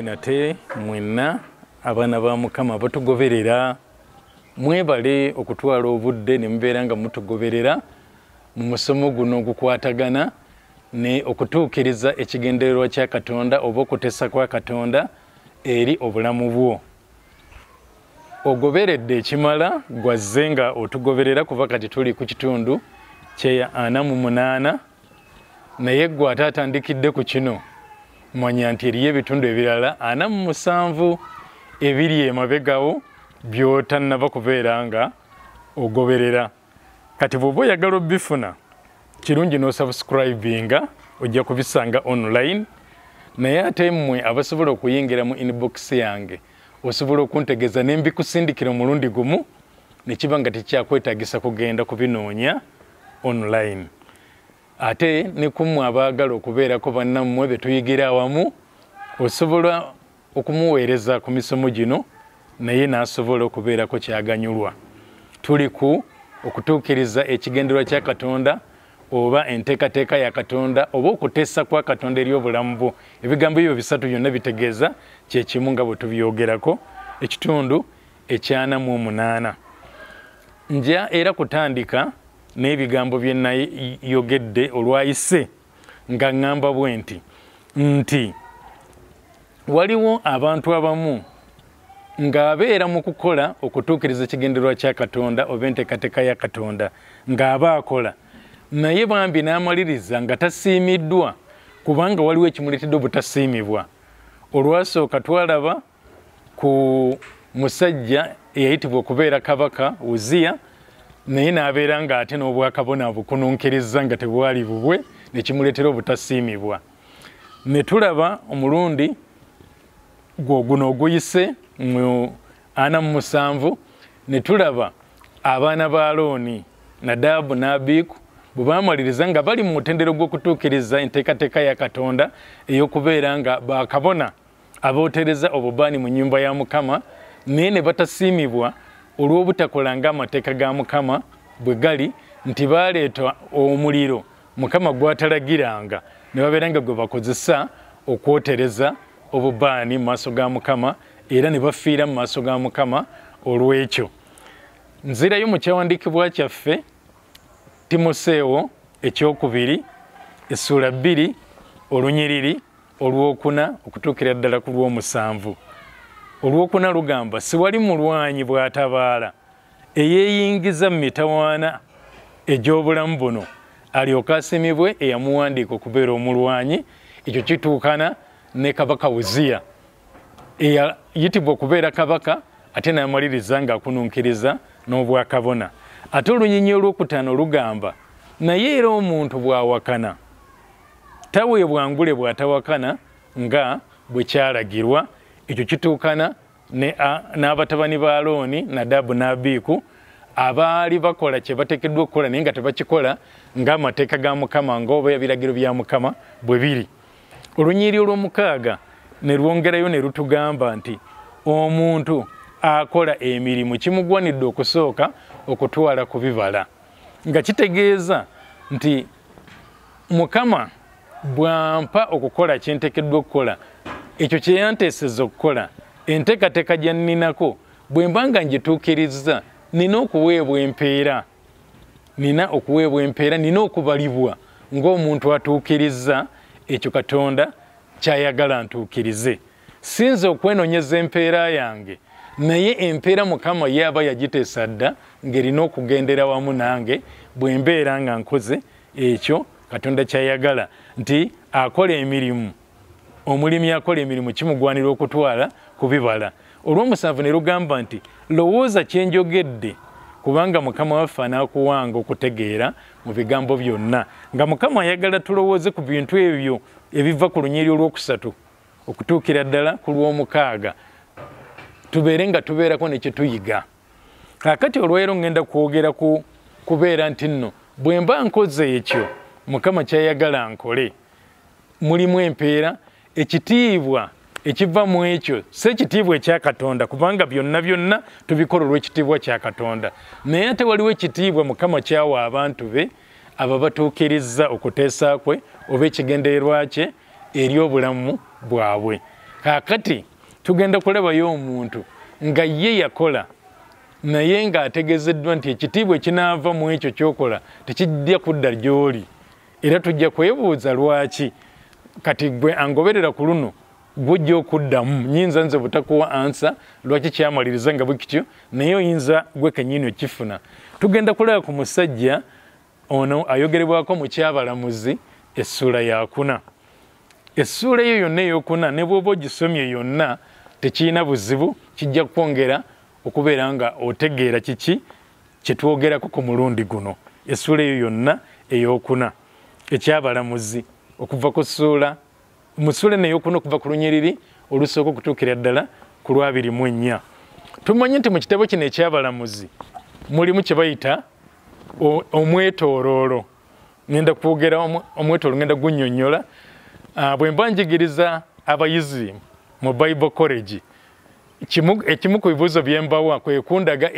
Nate mwena abaana ba Mukama batugoberera mwebale okutwala obudde ne mbeera nga mutugoberera mu musomo guno gukwatagana ne okutuukiriza ekigendererwa kya Katonda oba okutesa kwa Katonda eri obulamu bwo. Ogoberedde ekimala gwazze nga otugoberera kuva kati tuli ku kitundu kye 48 naye gwe atatandikidde ku kino manya nti eriyo ebitundu ebirala 47 ebiri emabegawo by'otannaba kubeera nga ogoberera. Kati bw'oba oyagala obifuna kirungi n'osubscribinga ojja kubisanga online, naye ate mmwe abasobola okuyingira mu inbox yange osobola okuntegeeza ne mbikusindikira omulundi gumu ne kiba nga tekyakwetagisa kugenda kubinoonya online. Ate ne kumwe abaagala okubeerako bannammwe be tuyigira awamu osobola okumuweereza ku misomo gino naye n'asobola okubeerako kyaganyulwa. Tuli ku okutuukiriza ekigendererwa kya Katonda oba enteekateeka ya Katonda oba okutesa kwa Katonda eri obulamu bwo. Ebigambo ebyo bisatu byonna bitegeeza kyekimu nga bwe tubyogerako ekitundu ekya 48. Nja era kutandika n'ebigambo bye nayogedde olwayise nga ngamba bwe nti waliwo abantu abamu ng'abeera mu kukola okutuukiriza ekigendererwa kya Katonda oba enteekateeka ya Katonda ng'aba akola naye bambi n'amaliriza nga tasiimiddwa kubanga waliwo ekimuleetedde obutasiimibwa. Olwasooka twalaba ku musajja eyayitibwa okubeera kabaka Uzziya naye n'abeera nga ate n'obwakabona bukununkiriza nga tebwali bubwe nekimuleetera obutasiimibwa. Ne tulaba omulundi guno oguyise mu 47 ne tulaba abaana ba Alooni Nadabu ne Abiku bwe baamaliriza nga bali mu mutendero gw'okutuukiriza enteekateeka ya Katonda ey'okubeera nga bakabona abootereza obubaani mu nnyumba ya Mukama naye ne batasiimibwa olw'obutakola ng'amateeka ga Mukama bwe gali, nti baaleeta omuliro Mukama gwatalagiranga ne babeera nga gwe bakozesa okwotereza obubaani mu maaso ga Mukama era ne bafiira mu maaso ga Mukama olw'ekyo. Nzirayo mu kyawandiikibwa kyaffe Timoseewo ekyokubiri essula 2 olunyiriri olwokuna okutuukira ddala ku lw'omusanvu. Olwokuna lugamba siwali mulwanyi bw'atabaala eyeeyingiza mu mitawaana egy'obulamu buno alyoka asimibwe eyamuwandiika okubeera omulwanyi. Ekyo kituukana ne kabaka Uzziya eyayitibwa okubeera kabaka ate n'amaliriza ng'akununkiriza n'obwakabona. Ate olunyinyi olwokutaano lugamba naye era omuntu bw'awakana taweebwa ngule bw'atawakana nga bwe kyalagirwa. Ekyo kituukana n'abatabani ba Alooni Nadabu ne Abiku abaali bakola kye bateekeddwa okukola naye nga tebakikola ng'amateeka ga Mukama ng'oba ebiragiro bya Mukama bwe biri. Olunyiri olw'omukaaga ne lwongerayo ne lutugamba nti omuntu akola emirimu kimugwanidde okusooka okutwala ku bibala, nga kitegeeza nti Mukama bw'ampa okukola kye nteekeddwa okukola ekyo kye yanteeseza okukola enteekateeka gye nninako bwe mba nga ngituukirizza nina okuweebwa empeera, nina okubalibwa ng'omuntu atuukirizza ekyo Katonda kyayagala ntuukirize. Sinza okwenonyeza empeera yange naye empeera Mukama yaba yagiteesa dda ng'erina okugendera wamu nange bwe mbeera nga nkoze ekyo Katonda kyayagala, nti akola emirimu, omulimi akola emirimu kimugwanira okutwala ku bibala. Olw'omusanvu ne lugamba nti lowooza kye njogedde kubanga Mukama waffe anakuwanga okutegeera mu bigambo byonna nga Mukama ayagala tulowooze ku bintu ebyo ebiva ku lunyiri olwokusatu okutuukira ddala ku lw'omukaaga tubeere nga tubeerako ne kye tuyiga. Kaakati olwaleero ngenda kwogera ku kubeera nti nno bwe mba nkoze ekyo Mukama kyayagala nkole mulimu empeera ekitiibwa ekiva mu ekyo si ekitiibwa ekya Katonda kubanga byonna tubikola olw'ekitiibwa kya Katonda naye ate waliwo ekitiibwa Mukama kyawa abantu be abo batuukirizza okuteesa kwe oba ekigendererwa kye eri obulamu bwabwe. Kaakati tugenda kulabayo omuntu nga ye yakola naye ng'ategezeddwa nti ekitiibwa ekinaava mu ekyo ky'okola tekijja kudda gy'oli era tujja kwebuuza lwaki. Kati gwe angoberera ku luno gujja okuddamu nyinza nze butakuwa ansa lwaki kyamaliriza nga bwe kityo naye oyinza gwe kennyini okifuna. Tugenda kulaba ku musajja ono ayogerebwako mu Kyabalamuzi essula ya 4. Essula eyo yonna ey'okuna ne bw'oba ogisomye yonna tekirina buzibu kijja kwongera okubeera nga otegeera kiki kye twogerako ku mulundi guno. Essula eyo yonna ey'okuna Ekyabalamuzi okuva ku ssuula mu ssula eno ey'okuna okuva ku lunyiriri olusooka okutuukira ddala ku 24. Tumanyi nti mu kitabo kino Ekyabalamuzi mulimu kye bayita omwetooloolo. Ngenda kwogera omwetooloolo ngenda gunnyonnyola. Bwe mba njigiriza abayizi mu Bible College ekimu ku bibuuzo bye mbawa kwe kundaga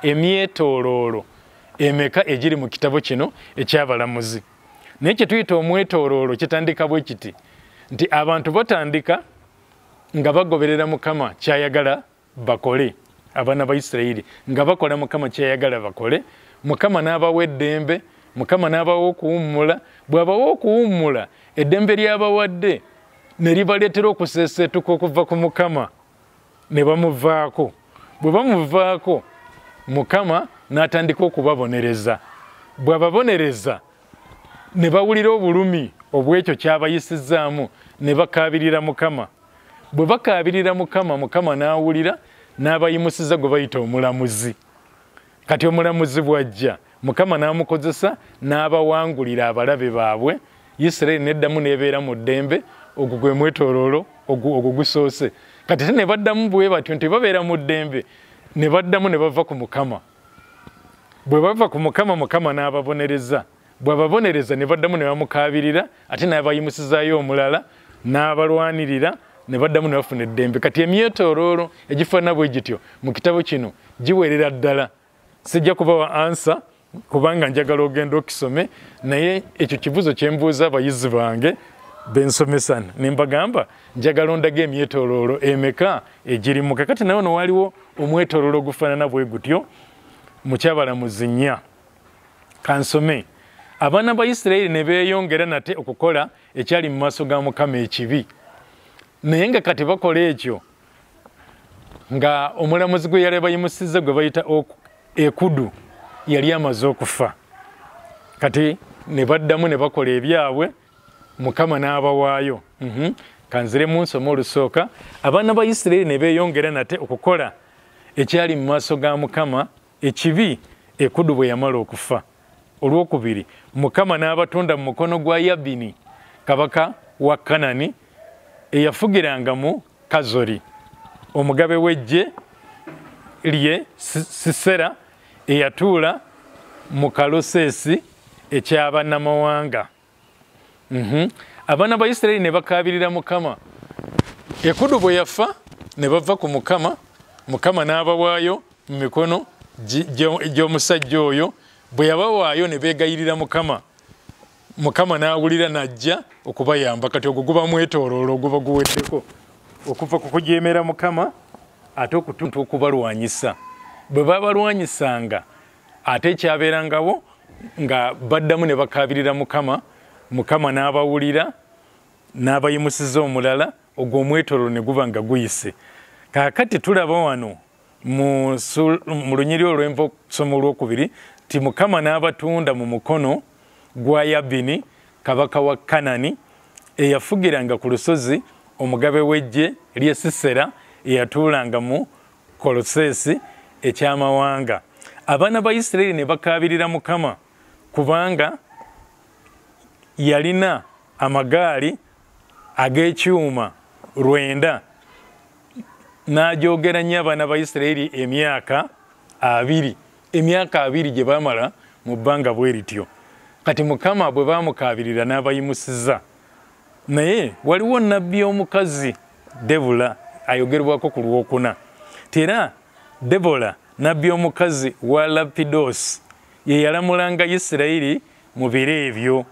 emyetooloolo emeka egiri mu kitabo kino Ekyabalamuzi. Naye kye tuyita omwetooloolo kitandika bwe kiti nti abantu batandika nga bagoberera Mukama kyayagala bakole. Abaana ba Isirayiri nga bakola Mukama kyayagala bakole, Mukama n'abawa eddembe, Mukama n'abawa okuwummula. Bw'abawa okuwummula eddembe ly'abawadde ne libaleetera okuseeseetuka okuva ku Mukama ne bamuvaako. Bwe bamuvaako Mukama n'atandika okubabonereza. Bw'ababonereza ne bawulira obulumi obw'ekyo ky'abayisizzaamu ne bakaabirira Mukama. Bwe bakaabirira Mukama, Mukama n'awulira n'abayimusiza gwe bayita omulamuzi. Kati omulamuzi bw'ajja Mukama n'amukozesa n'abawangulira abalabe baabwe. Isirayiri n'eddamu n'ebeera mu ddembe. Ogwo gwe mwetooloolo ogwo gusoose. Kati ate ne baddamu bwe batyo nti babeera mu ddembe ne baddamu ne bava ku Mukama. Bwe bava ku Mukama, Mukama n'ababonereza. Bw'ababonereza ne baddamu ne bamukaabirira ate n'abayimusizaayo omulala n'abalwanirira ne baddamu ne bafuna eddembe. Kati emyetooloolo egifaanana bwe gityo mu kitabo kino giwerera ddala. Sijja kubawa ansa kubanga njagala ogenda okisome naye ekyo kibuuzo kye mbuuza abayizi bange bensomesa ne mbagamba njagala ondage emyetooloolo emeka egirimu. Kakati naye ono waliwo omwetooloolo ogufaanana bwe gutyo mu Kyabalamuzi 4. Kansome. Abaana ba Isirayiri ne beeyongera nate okukola ekyali mu maaso ga Mukama ekibi. Naye nga kati bakola ekyo nga omulamuzi gwe yali bayimusizza gwe bayita Ekudu yali amaze okufa. Kati ne baddamu ne bakola ebyabwe Mukama n'abawaayo. Kanziremu nsoma olusooka. Abaana ba Isirayiri ne beeyongera nate okukola ekyali mu maaso ga Mukama ekibi Ekudu bwe yamala okufa. Olwokubiri Mukama n'abatunda mu mukono gwa Yabini kabaka wa Kanani eyafugiranga mu Kazoli, omugabe w'eggye lye Sisera eyatuula mu Kaloseesi eky'abannamawanga. Abaana ba Isirayiri ne bakaabirira Mukama. Ekudu bwe yafa ne bava ku Mukama, Mukama n'abawaayo mu mikono gy'omusajja oyo. Bwe yabawaayo ne beegayirira Mukama, Mukama n'awulira n'ajja okubayamba. Kati ogwo guba mwetooloolo oguba guweddeko okuva ku kujeemera Mukama ate okutuntu okubalwanyisa. Bwe babalwanyisanga ate ekyabeerangawo nga baddamu ne bakaabirira Mukama, Mukama n'abawulira n'abayimusiza omulala, ogwo omwetooloolo ne guba nga guyise. Kaakati tulaba wano mu lunyiri olw'enva okusoma olwokubiri ti Mukama n'abatunda mu mukono gwa Yabini kabaka wa Kanani eyafugiranga ku lusozi, omugabe w'eggye lye Sisera eyatuulanga mu Koloseesi eky'amawanga. abaana ba Isirayiri ne bakaabirira Mukama kubanga yalina amagaali ag'ekyuma 9 n'ajoogera nnyo abaana ba Isirayiri emyaka 2 gye baamala mu bbanga bwe lityo. Kati Mukama bwe baamukaabirira n'abayimusiza. Naye waliwo nnabbi omukazi Debula ayogerwako ku Lwokuna. Tera Debola nabbi omukazi wa Lapidosi ye yalamulanga Isirayiri mu biro ebyo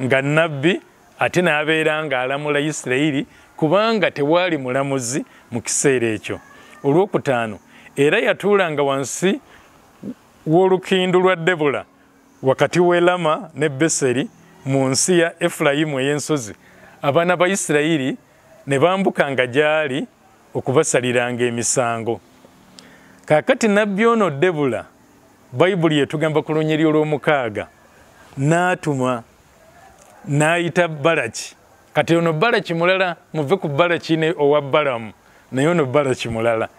nga nabbi ate n'abeera nga alamula Isirayiri kubanga tewaali mulamuzi mu kiseera ekyo. Olwokutaano era yatuulanga wansi w'olukindu lwa Debola wakati w'e Lama ne Beseri mu nsi ya Efulayimu ey'ensozi. Abaana ba Isirayiri ne bambukanga gy'ali okubasaliranga emisango. Kaakati nabbi ono Debula Bayibuli yetugamba ku Lunyiriri olw'omukaaga n'atuma n'ayita Balaki. Kati ono Balaki mulala, muve ku Balaki ne owa Balamu, naye ono Balaki mulala.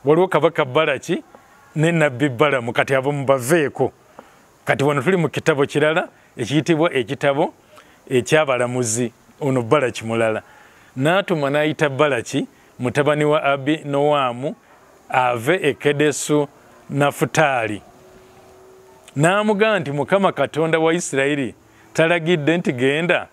Waliwo kabaka Balaki ne nabbi Balamu, kati abo mubaveeko. Kati wano tuli mu kitabo kirala ekiyitibwa ekitabo eky'abalamuzi, ono Balaki mulala. N'atuma n'ayita Balaki mutabani wa Abinoamu ave e Kedesu Nafutaali. N'amugamba nti Mukama Katonda wa Isirayiri talagidde nti genda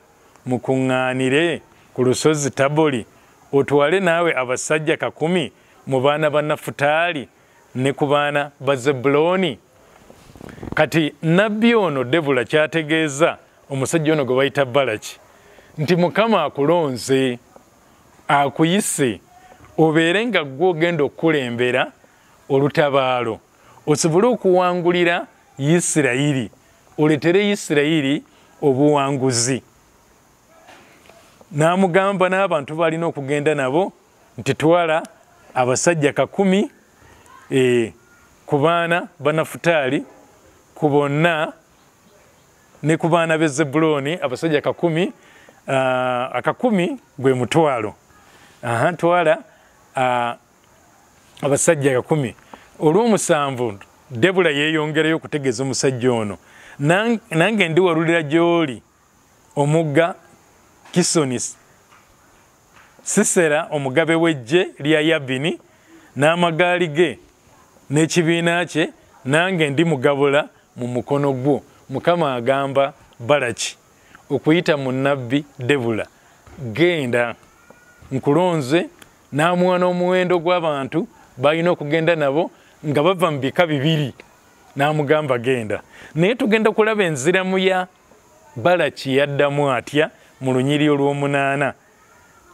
mukuŋŋaanire ku lusozi Taboli otwale naawe abasajja 10 mu baana ba Nafutaali ne ku baana ba Zebbulooni. Kati nabbi ono Debula kyategeeza omusajja ono gwe bayita Balaki nti Mukama akulonze, akuyise obeere nga gwe ogenda okukulembera olutabaalo osobole okuwangulira Isirayiri, oletere Isirayiri obuwanguzi. N'amugamba n'abantu balina okugenda nabo nti twala abasajja 10 ku baana ba Nafutaali, ku bonna ne ku baana b'e Zebbulooni abasajja 10, 10 gwe mutwalo. Twala abasajja 10. Olw'omusanvu Debula yeeyongerayo okutegeeza omusajja ono, nange ndiwalulira gy'oli omugga Kisoni Sisera omugabe w'eggye lya Yabini n'amagaali ge n'ekibiina kye, nange ndimugabula mu mukono gwo. Mukama agamba Balaki okuyita mu nnabbi Debula, genda nkulonze, n'amuwa n'omuwendo gw'abantu balina okugenda nabo nga bava mu bika 2. N'amugamba genda. Naye tugenda kulaba enziramu ya Balaki yaddamu atya mu Lunyiriri olw'omunaana.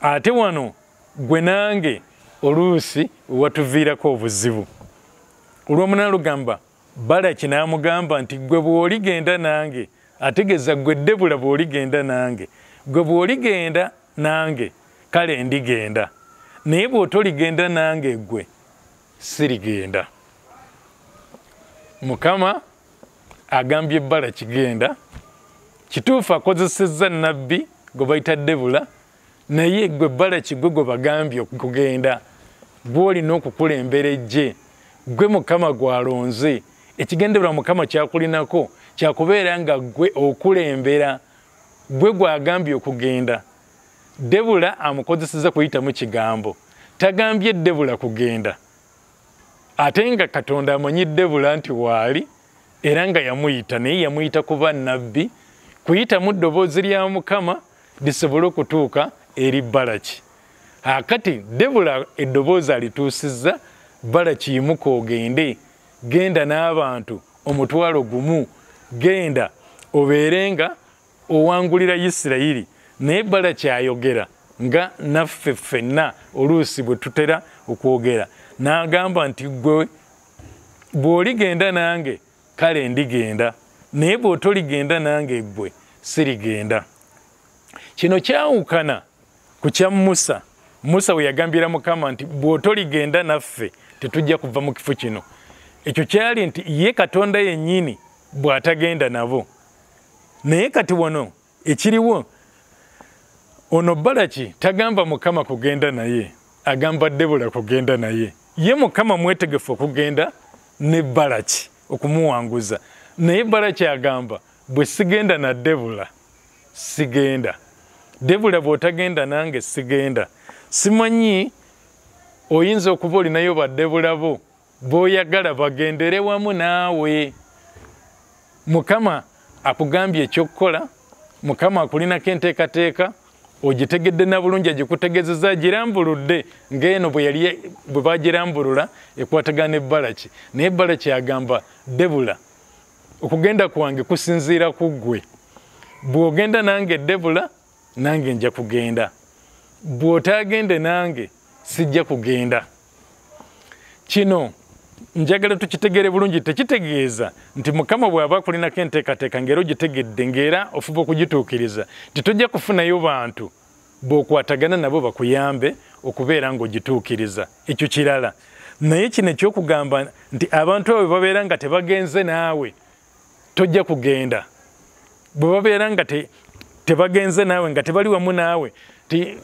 Ate wano gwe nange oluusi watuviirako obuzibu. Olw'omunaana lugamba Balaki n'amugamba nti gwe bw'oligenda nange, ategeeza gwe Debula bw'oligenda nange, gwe bw'oligenda nange kale ndigenda, naye bw'otoligenda nange gwe sirigenda. Mukama agambye Balaki genda. Kituufu akozesezza nabbi gwe bayita Debula, naye gwe Balaki gwe bagambye okugenda, gw'olina okukulembera eggye, gwe Mukama gw'alonze. Ekigendererwa Mukama kyakulinako kyakubeera nga gwe okulembera, gwe gw'agambye okugenda. Debula amukozesezza kuyitamu kigambo, tagambye Debula kugenda, ate nga Katonda amanyi Debula nti waali era nga yamuyita, naye yamuyita kuba nabbi, kuyitamu ddoboozi lya Mukama lisobole okutuuka eri Balaki. Akati Debula eddoboozi alituusizza, Balaki yimuka ogende, genda n'abantu omutwalo 1, genda obeere nga owangulira Isirayiri. Naye Balaki ayogera nga naffe ffenna oluusi bwe tutera okwogera, n'agamba nti gwe bw'oligenda nange kale ndigenda, naye bw'otoligenda nange gwe sirigenda. Kino kyawukana ku kya Musa. Musa we yagambira Mukama nti bw'otoligenda naffe tetujja kuva mu kifo kino. Ekyo kyali nti ye Katonda yennyini bw'atagenda nabo. Naye kati wano ekiriwo, ono Balaki tagamba Mukama kugenda naye, agamba Debula kugenda naye. Ye Mukama mwetegefu okugenda ne Balaki okumuwanguza naye Balaki agamba bwe sigenda na Debula sigenda Debula bw'otagenda nange sigenda simanyi oyinza okuba olinayo baddebula bo b'oyagala bagendere wamu naawe Mukama akugambye ekyokukola Mukama akulinako enteekateeka ogitegedde na bulungi agikutegezeza agirambuludde ng'eno bwe bagirambulula ekwatagana ne Balaki naye Balaki agamba Debula okugenda kwange kusinziira ku ggwe bw'ogenda nange Debula nange nja kugenda bw'otagende nange sijja kugenda kino njagala tukitegere bulungi tekitegeeza nti Mukama bw'aba akulinako enteekateeka ng'era ogitegedde ng'era ofuba okugituukiriza titojja kufunayo bantu bw'okwatagana nabo bakuyambe okubeera ng'ogituukiriza ekyo kirala naye kino ekyokugamba nti abantu abo babeera nga tebagenze naawe tojja kugenda bwe babeera nga tebagenze naawe nga tebali wamu naawe ti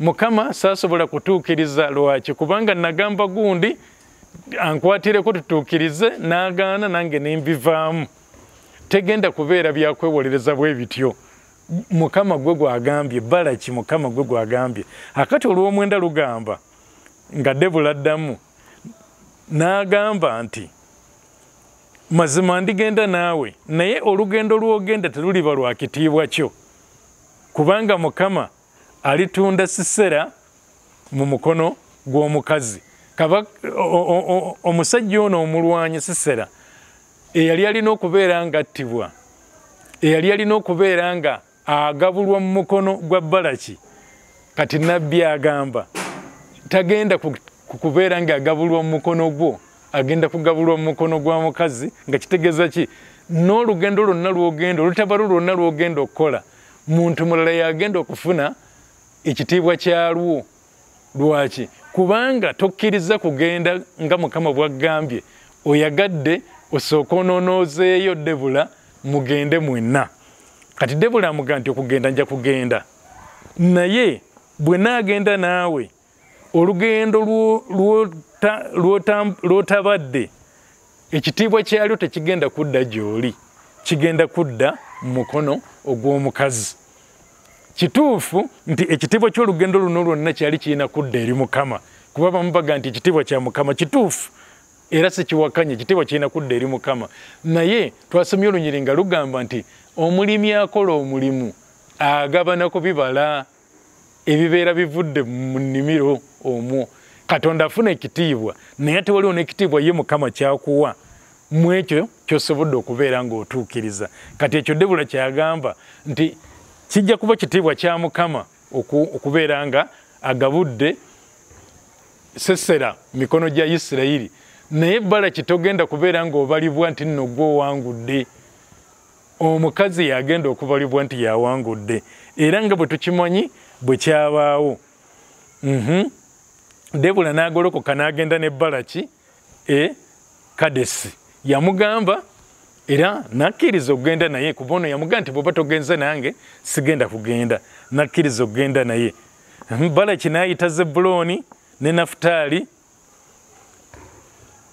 Mukama saasobola kutuukiriza lwaki kubanga nagamba gundi ankwatireko tutuukirize n'agaana nange nembivaamu tegenda kubeera byakwewolereza bwe bityo Mukama gwe gwagambye Balaki Mukama gwe gwagambye akati olw'omwenda lugamba nga Debula addamu n'agamba nti mazima ndigenda naawe naye olugendo lw'ogenda teruliba lwa kitiibwa kyo kubanga Mukama alitunda Sisera mu mukono gw'omukazi omusajja ono omulwanyi Sisera eyali alina okubeera nga attibwa eyali alina okubeera nga agabulwa mu mukono gwa Balaki kati nabbi agamba tagenda kubeera nga agabulwa mu mukono gwo agenda kugabulwa mu mukono gwa mukazi nga kitegeeza ki n'olugendo lwonna lw'ogenda olutabalu lwonna lw'ogenda okukola muntu mulala yagenda okufuna ekitiibwa kyalwo lwaki kubanga tokkiriza kugenda nga Mukama bw'agambye oyagadde osooka ononoozeeyo Debula mugende mwenna kati Debula amugamba nti okugenda nja kugenda naye bwe naagenda naawe olugendo lw'otabadde ekitiibwa kyalyo tekigenda kudda gy'oli kigenda kudda mu mukono ogw'omukazi kituufu nti ekitiibwa ky'olugendo luno lwonna kyali kirina kudda eri Mukama kuba bamu baga nti ekitiibwa kya Mukama kituufu era sikiwakanye ekitiibwa kirina kudda eri Mukama naye twasomye olunyiri nga lugamba nti omulimi akola omulimu agabana ku bibala ebibeera bivudde mu nnimiro omwo Katonda afuna ekitiibwa naye ate waliwo n'ekitiibwa ye Mukama kyakuwa mu ekyo ky'osobodde okubeera ng'otuukiriza kati ekyo Debula kyagamba nti kijja kuba kitiibwa kya Mukama okubeera nga agabudde Sisera mikono gya Isirayiri naye Balaki togenda kubeera ng'obalibwa nti nno gwe owangudde omukazi yagenda okubalibwa nti yawangudde era nga bwe tukimanyi bwe kyabaawo Debula n'agolokoka n'agenda ne Balaki Kadesi yamugamba era nakkiriza okugenda naye kuba ono yamugamba nti bw'oba togenze nange sigenda kugenda nakkiriza okugenda naye Balaki n'ayita Zebbulooni ne Nafutaali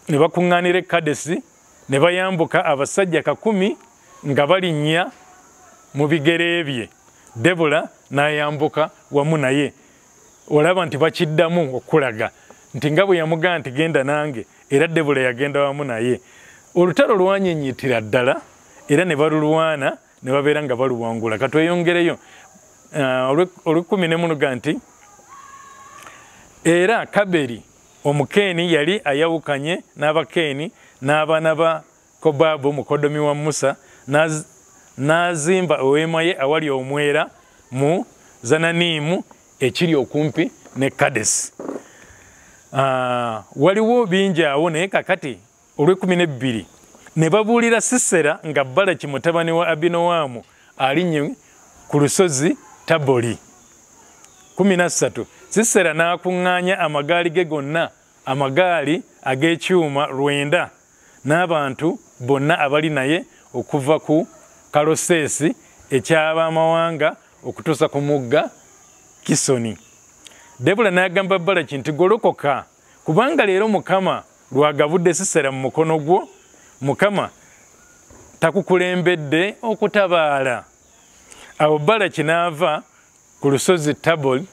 ne bakuŋŋaanira Kadesi ne bayambuka abasajja 100 nga balinnya mu bigere bye Debula n'ayambuka wamu naye olaba nti bakiddamu okulaga nti nga bwe yamugamba nti genda nange era Debula yagenda wamu naye olutalo lwanyenyitira ddala era ne balulwana ne babeera nga baluwangula katweyongereyo olw'14 nti era Kaberi omukeeni yali ayawukanye n'abakeeni n'abaana ba Kobabu mukodomi wa Musa n'azimba eweema ye awali omwera mu Zananimu ekiri okumpi ne Kadesi waliwo bingi awo naye kakati olw'12 ne babuulira Sisera nga Balaki mutabani wa Abinoamu alinnye ku lusozi Taboli 13 Sisera n'akuŋŋaanya amagaali ge gonna amagaali ag'ekyuma 9 n'abantu bonna abali naye okuva ku Kaloseesi eky'abamawanga okutuusa ku mugga Kisoni Debula n'agamba Balaki nti golokoka kubanga leero Mukama lwagabudde Sisera mu mukono gwo Mukama takukulembedde okutabaala. Awo Balaki n'ava ku lusozi Taboli,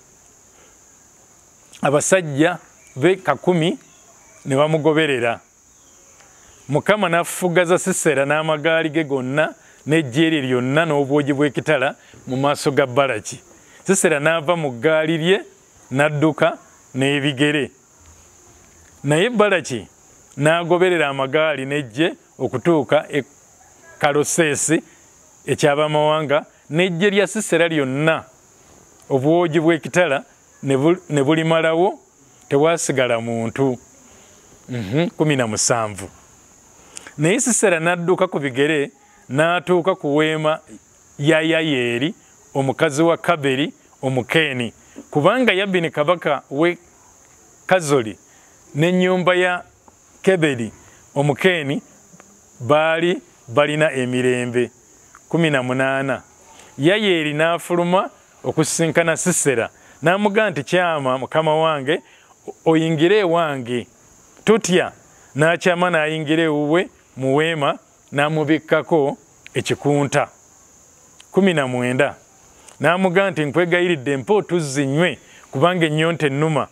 abasajja be 10 ne bamugoberera. Mukama n'afugaza Sisera n'amagaali ge gonna n'eggye lye lyonna n'obwogi bw'ekitala mu maaso ga Balaki. Sisera n'ava mu ggaali lye n'adduka n'ebigere. Naye Balaki n'agoberera amagaali n'eggye okutuuka e Kaloseesi eky'abamawanga, n'eggye lya Sisera lyonna obwogi bw'ekitala ne bulimalawo, tewasigala muntu. 17. Naye Sisera n'adduka ku bigere n'atuuka ku weema ya Yayeeri omukazi wa Kaberi Omukeeni, kubanga Yabini kabaka w'e Kazoli n'ennyumba ya Keberi Omukeeni baali balina emirembe. 18. Yayeeri n'afuluma okusisinkana Sisera n'amugamba nti, kyama mukama wange, oyingire ewange, totya. N'akyama n'ayingira ewuwe mu weema n'amubikkako ekikunta. 19. N'amugamba nti, nkwegayiridde mpa otuzzi nnywe kubanga ennyonta ennuma.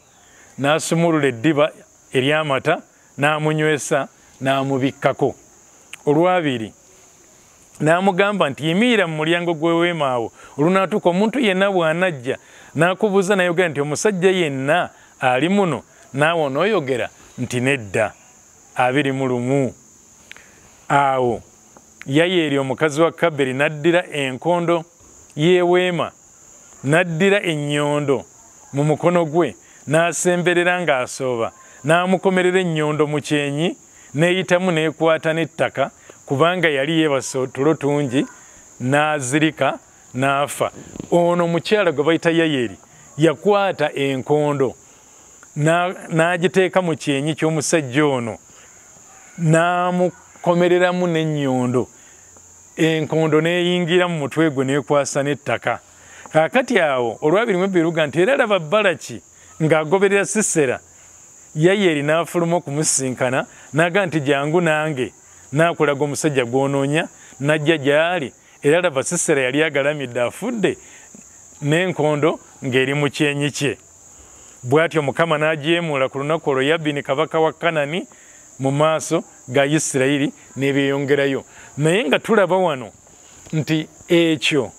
N'asumulula eddiba ery'amata n'amunywesa n'amubikkako. 20. N'amugamba nti, yimirira mu mulyango gw'eweema awo, olunaatuuka omuntu yenna bw'anajja n'akubuuza n'ayogera nti, omusajja yenna ali muno, naawe onooyogera nti nedda. 21. Awo Yayeeri omukazi wa Kaberi n'addira enkondo y'eweema, n'addira ennyondo mu mukono gwe, n'asemberera ng'asooba, n'amukomerera ennyondo mu kyenyi, n'eyitamu n'ekwata n'ettaka, kubanga yali yeebase otulo tungi, n'azirika n'afa. Ono mukyala gwe bayita Yayeeri yakwata enkondo n'agiteeka mu kyenyi ky'omusajja ono, n'amukomereramu n'ennyondo, enkondo n'eyingira mu mutwe gwe n'ekwasa n'ettaka. Kaakati awo olwabirimu biruga nti, era laba Balaki ng'agoberera Sisera. Yayeeri n'afuluma okumusisinkana n'agamba nti, jangu nange n'akulaga omusajja gw'onoonya. N'ajja gy'ali, era laba Sisera yali agalamidde afudde n'enkondo ng'eri mu kyenyi kye. Bw'atyo Mukama n'ajeemuula ku lunaku olwo Yabini kabaka wa Kanani mu maaso ga Isirayiri n'ebyeyongerayo. Naye nga tulaba wano nti ekyo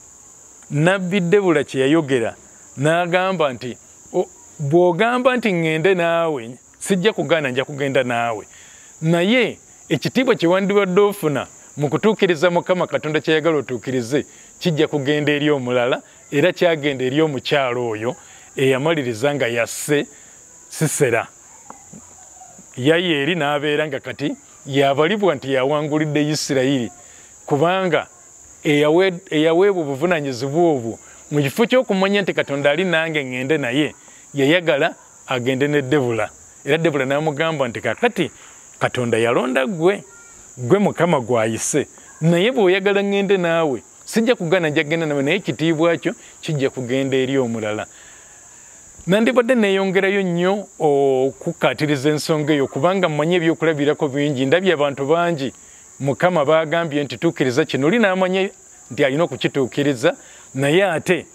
Nabbi Debula kye yayogera, n'agamba nti, bw'ogamba nti ŋŋende naawe sijja kugaana, nja kugenda naawe. Naye ekitiibwa kye wandibadde ofuna mu kutuukiriza Mukama Katonda kyayagala otuukirize kijja kugenda eri omulala, era kyagenda eri omukyalo oyo eyamaliriza nga yasse Sisera. Yayeeri n'abeera nga kati yabalibwa nti yawangulidde Isirayiri, kubanga eyaweebwa obuvunaanyizibwa obwo mu kifo ky'okumanya nti Katonda ali nange ŋŋende naye, yayagala agende ne Debula. Era Debula n'amugamba nti, kakati Katonda yalonda gwe Mukama gw'ayise, naye bw'oyagala ŋŋende naawe sijja kugaana, nja kugenda nawe, naye ekitiibwa kyo kijja kugenda eri omulala. Nandibadde neeyongerayo nnyo okukkaatiriza ensonga eyo, kubanga mmanyi ebyokulabirako bingi. Ndabye abantu bangi Mukama baagambye nti tuukiriza kino, oli n'amanya nti alina okukituukiriza, naye ate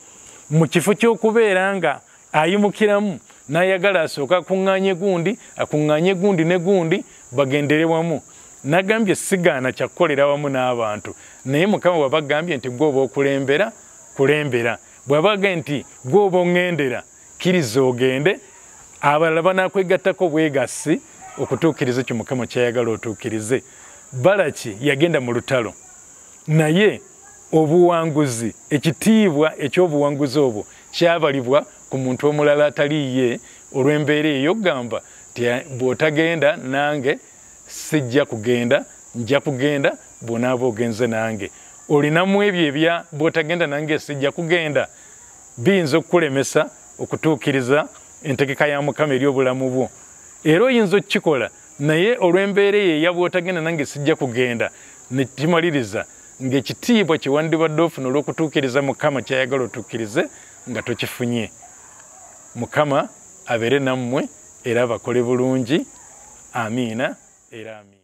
mu kifo ky'okubeera nga ayimukiramu n'ayagala asooka akuŋŋaanye gundi ne gundi bagendere wamu. Nagambye sigaana kyakukolera wamu n'abantu, naye Mukama bw'abagambye nti gwe oba okulembera, kulembera. Bw'abagambye nti gwe oba oŋŋendera, kkiriza ogende, abalala banakwegattako bwegassi okutuukiriza kyo Mukama kyayagala otuukirize. Balaki yagenda mu lutalo, naye obuwanguzi, ekitiibwa eky'obuwanguzi obwo kyabalibwa ku muntu omulala ataliiye, olw'embeera eyo gamba nti bw'otagenda nange sijja kugenda, nja kugenda bw'onaaba ogenze nange. Olinamu ebyo ebya bw'otagenda nange sijja kugenda, biyinza okukulemesa okutuukiriza entegeka ya Mukama eri obulamu bwo. Era oyinza okukikola, naye olw'embeera eyo eya bw'otagenda nange sijja kugenda, ne kimaliriza ng'ekitiibwa kye wandibadde ofuna olw'okutuukiriza Mukama kyayagala otuukirize nga tokifunye. Mukama abeere nammwe era abakole bulungi. Amiina era amiina.